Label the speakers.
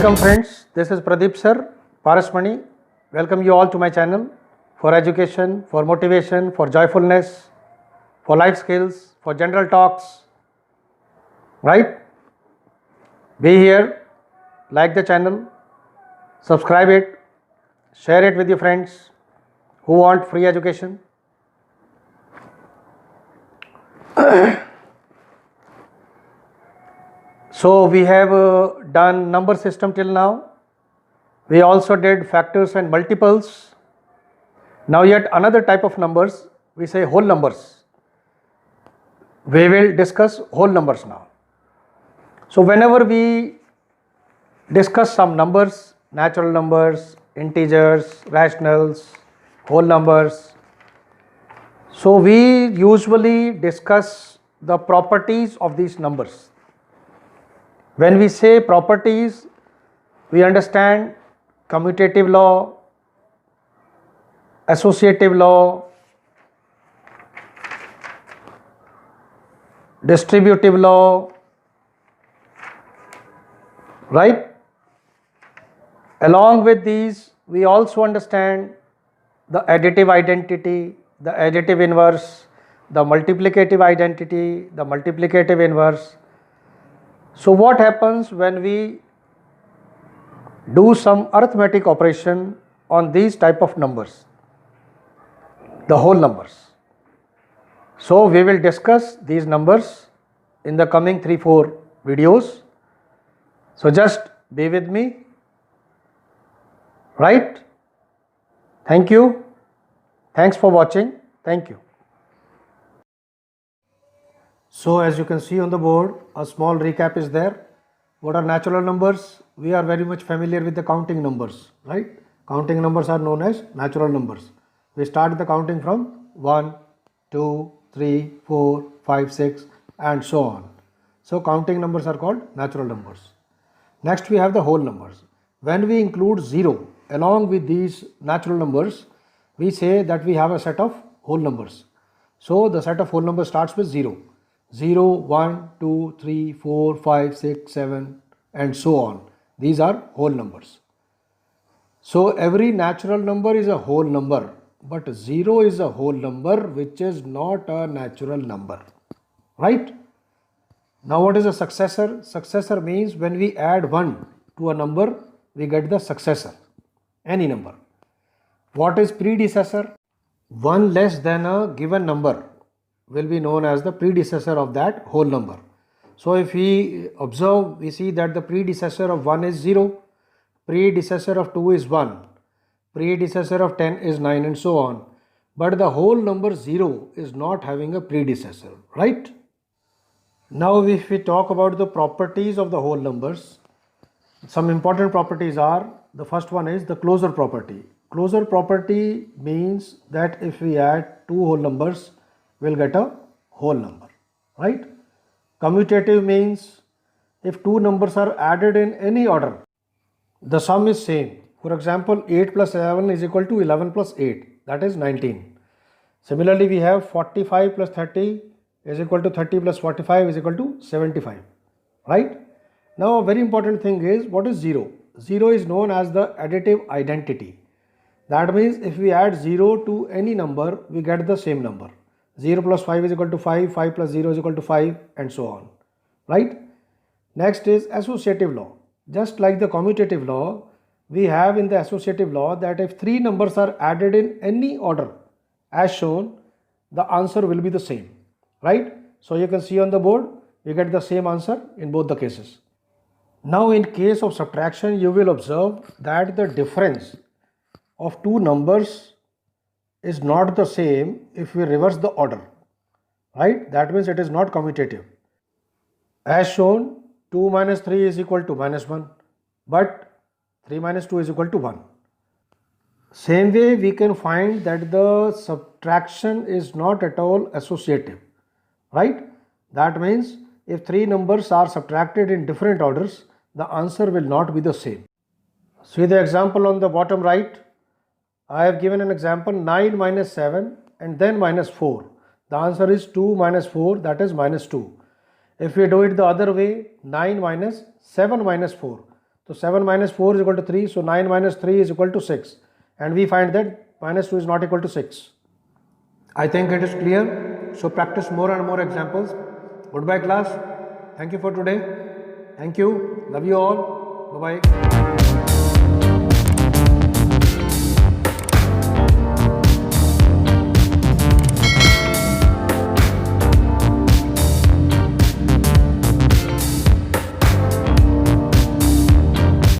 Speaker 1: Welcome friends, this is Pradeep sir, Parasmani. Welcome you all to my channel for education, for motivation, for joyfulness, for life skills, for general talks, right? Be here, like the channel, subscribe it, share it with your friends who want free education. So we have done number system till now. We also did factors and multiples. Now yet another type of numbers, we say whole numbers. We will discuss whole numbers now. So whenever we discuss some numbers, natural numbers, integers, rationals, whole numbers, so we usually discuss the properties of these numbers. When we say properties, we understand commutative law, associative law, distributive law, right? Along with these, we also understand the additive identity, the additive inverse, the multiplicative identity, the multiplicative inverse. So what happens when we do some arithmetic operation on these type of numbers, the whole numbers? So we will discuss these numbers in the coming 3-4 videos. So just be with me, right? Thank you. Thanks for watching. Thank you. So as you can see on the board, a small recap is there. What are natural numbers? We are very much familiar with the counting numbers, right? Counting numbers are known as natural numbers. We start the counting from 1, 2, 3, 4, 5, 6 and so on. So counting numbers are called natural numbers. Next we have the whole numbers. When we include 0 along with these natural numbers, we say that we have a set of whole numbers. So the set of whole numbers starts with 0. 0, 1, 2, 3, 4, 5, 6, 7 and so on. These are whole numbers. So every natural number is a whole number, but 0 is a whole number which is not a natural number, right? Now what is a successor? Successor means when we add 1 to a number, we get the successor, any number. What is predecessor? 1 less than a given number will be known as the predecessor of that whole number. So if we observe, we see that the predecessor of 1 is 0, predecessor of 2 is 1, predecessor of 10 is 9 and so on. But the whole number 0 is not having a predecessor, right? Now if we talk about the properties of the whole numbers, some important properties are, the first one is the closure property. Closure property means that if we add two whole numbers, we'll get a whole number, right? Commutative means if two numbers are added in any order, the sum is same. For example, 8 plus 11 is equal to 11 plus 8, that is 19. Similarly, we have 45 plus 30 is equal to 30 plus 45 is equal to 75, right? Now a very important thing is, what is 0? 0 is known as the additive identity. That means if we add 0 to any number, we get the same number. 0 plus 5 is equal to 5, 5 plus 0 is equal to 5 and so on, right? Next is associative law. Just like the commutative law, we have in the associative law that if three numbers are added in any order as shown, the answer will be the same, right? So you can see on the board, we get the same answer in both the cases. Now in case of subtraction, you will observe that the difference of two numbers is not the same if we reverse the order, right? That means it is not commutative. As shown, 2 minus 3 is equal to minus 1, but 3 minus 2 is equal to 1. Same way we can find that the subtraction is not at all associative, right? That means if three numbers are subtracted in different orders, the answer will not be the same. See the example on the bottom right. I have given an example 9 minus 7 and then minus 4. The answer is 2 minus 4, that is minus 2. If we do it the other way, 9 minus 7 minus 4, So 7 minus 4 is equal to 3. So 9 minus 3 is equal to 6. And we find that minus 2 is not equal to 6. I think it is clear. So practice more and more examples. Goodbye class. Thank you for today. Thank you. Love you all. Bye-bye.